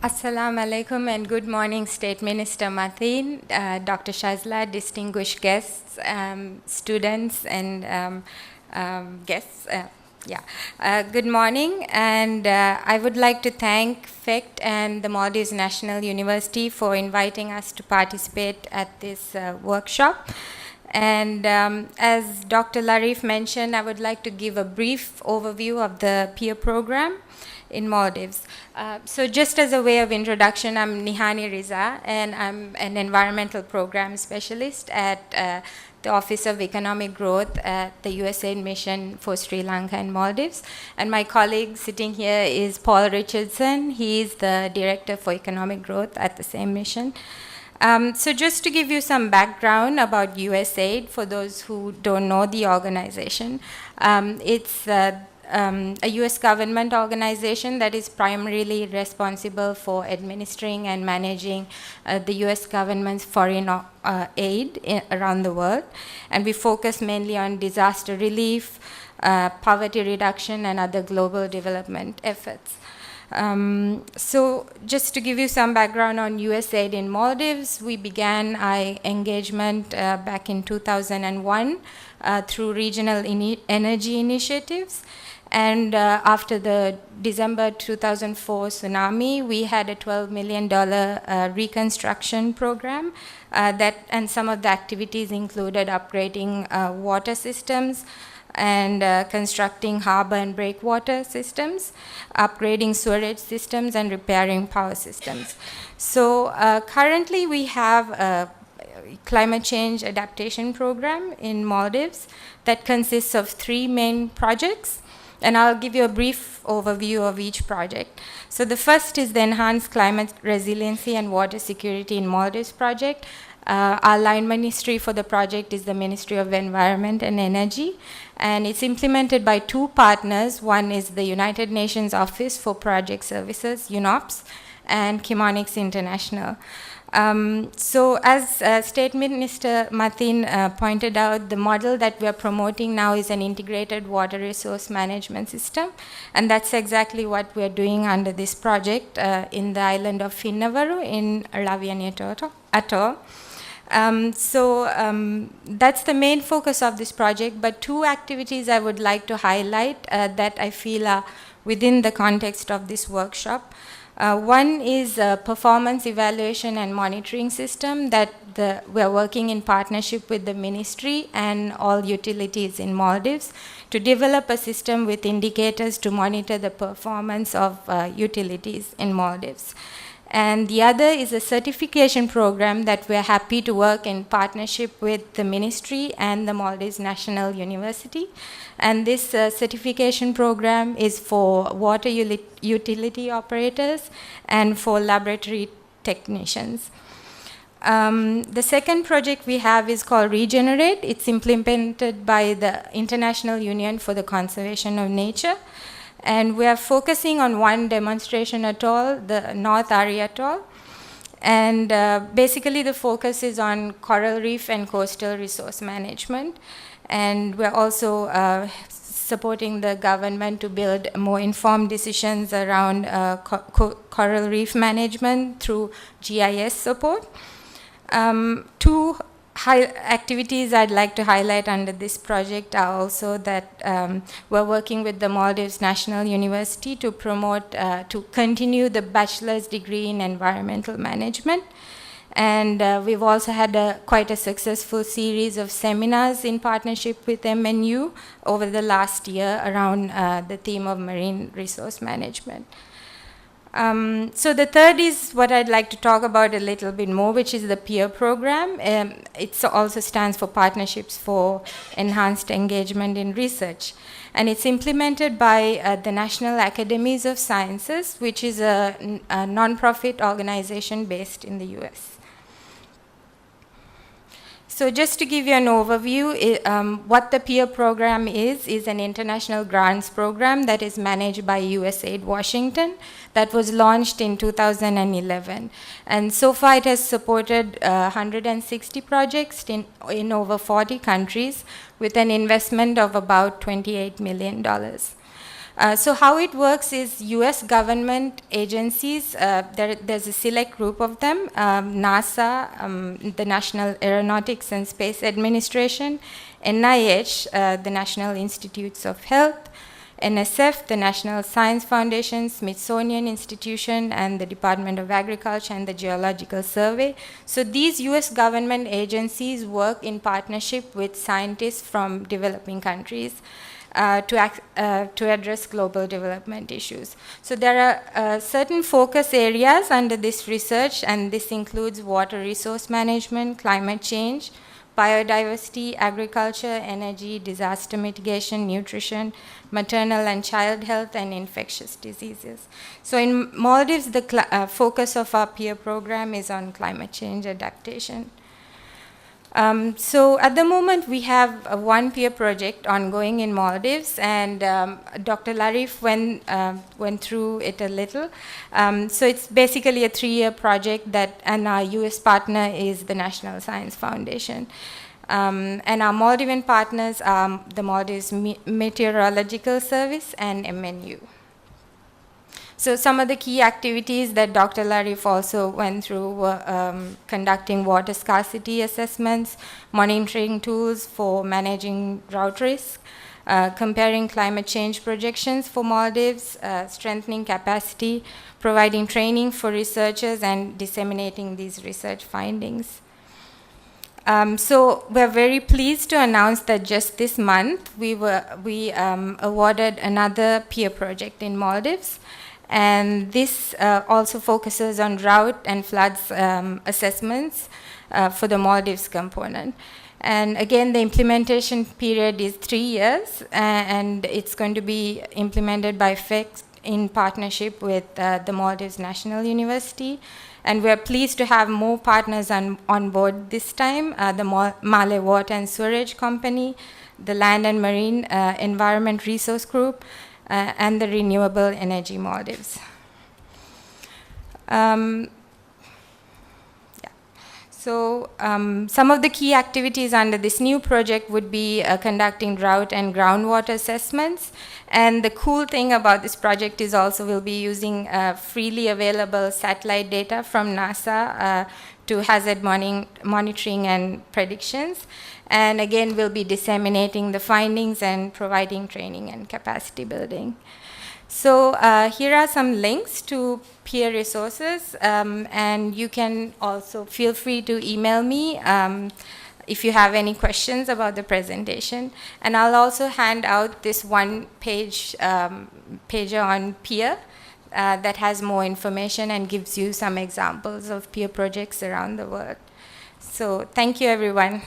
Assalamu alaikum and good morning, State Minister Mateen, Dr. Shazla, distinguished guests, students, and guests. Good morning, and I would like to thank FECT and the Maldives National University for inviting us to participate at this workshop. And as Dr. Larif mentioned, I would like to give a brief overview of the peer program in Maldives. So just as a way of introduction, I'm Nihani Riza, and I'm an environmental program specialist at the Office of Economic Growth at the USAID Mission for Sri Lanka and Maldives. And my colleague sitting here is Paul Richardson. He is the Director for Economic Growth at the same mission. So just to give you some background about USAID, for those who don't know the organization, it's a US government organization that is primarily responsible for administering and managing the US government's foreign aid around the world. And we focus mainly on disaster relief, poverty reduction, and other global development efforts. So just to give you some background on USAID in Maldives, we began our engagement back in 2001 through regional energy initiatives. And after the December 2004 tsunami, we had a $12 million reconstruction program and some of the activities included upgrading water systems and constructing harbor and breakwater systems, upgrading sewerage systems, and repairing power systems. So currently we have a climate change adaptation program in Maldives that consists of 3 main projects. And I'll give you a brief overview of each project. So the first is the Enhanced Climate Resiliency and Water Security in Maldives project. Our line ministry for the project is the Ministry of Environment and Energy, and it's implemented by 2 partners. One is the United Nations Office for Project Services, UNOPS, and Chemonics International. So as State Minister Mateen pointed out, the model that we are promoting now is an integrated water resource management system, and that's exactly what we are doing under this project in the island of Finnavaru in Raviani Atoll. That's the main focus of this project, but 2 activities I would like to highlight that I feel are within the context of this workshop. One is a performance evaluation and monitoring system that we're working in partnership with the ministry and all utilities in Maldives to develop a system with indicators to monitor the performance of utilities in Maldives. And the other is a certification program that we're happy to work in partnership with the ministry and the Maldives National University. And this certification program is for water utility operators and for laboratory technicians. The second project we have is called Regenerate. It's implemented by the International Union for the Conservation of Nature. And we are focusing on one demonstration atoll, the North Ari Atoll. And basically the focus is on coral reef and coastal resource management. And we're also supporting the government to build more informed decisions around coral reef management through GIS support. 2 activities I'd like to highlight under this project are also that we're working with the Maldives National University to promote, to continue the bachelor's degree in environmental management. And we've also had quite a successful series of seminars in partnership with MNU over the last year around the theme of marine resource management. So the third is what I'd like to talk about a little bit more, which is the peer program. It also stands for Partnerships for Enhanced Engagement in Research. And it's implemented by the National Academies of Sciences, which is a non-profit organization based in the US. So just to give you an overview, what the peer program is an international grants program that is managed by USAID Washington that was launched in 2011. And so far it has supported 160 projects in over 40 countries with an investment of about $28 million. So how it works is US government agencies, there's a select group of them, NASA, the National Aeronautics and Space Administration, NIH, the National Institutes of Health, NSF, the National Science Foundation, Smithsonian Institution, and the Department of Agriculture and the Geological Survey. So these US government agencies work in partnership with scientists from developing countries to address global development issues. So there are certain focus areas under this research, and this includes water resource management, climate change, biodiversity, agriculture, energy, disaster mitigation, nutrition, maternal and child health, and infectious diseases. So in Maldives, the focus of our peer program is on climate change adaptation. So at the moment, we have one peer project ongoing in Maldives, and Dr. Larif went through it a little. So it's basically a 3-year project and our US partner is the National Science Foundation. And our Maldivian partners are the Maldives Meteorological Service and MNU. So some of the key activities that Dr. Larif also went through were conducting water scarcity assessments, monitoring tools for managing drought risk, comparing climate change projections for Maldives, strengthening capacity, providing training for researchers, and disseminating these research findings. So we're very pleased to announce that just this month we awarded another peer project in Maldives. And this also focuses on drought and floods assessments for the Maldives component. And again, the implementation period is 3 years, and it's going to be implemented by FEC in partnership with the Maldives National University. And we're pleased to have more partners on board this time, the Malay Water and Sewerage Company, the Land and Marine Environment Resource Group, and the Renewable Energy Maldives. So some of the key activities under this new project would be conducting drought and groundwater assessments. And the cool thing about this project is also we'll be using freely available satellite data from NASA to hazard monitoring and predictions. And again, we'll be disseminating the findings and providing training and capacity building. So here are some links to peer resources, and you can also feel free to email me if you have any questions about the presentation. And I'll also hand out this one-page pager on peer that has more information and gives you some examples of peer projects around the world. So thank you, everyone.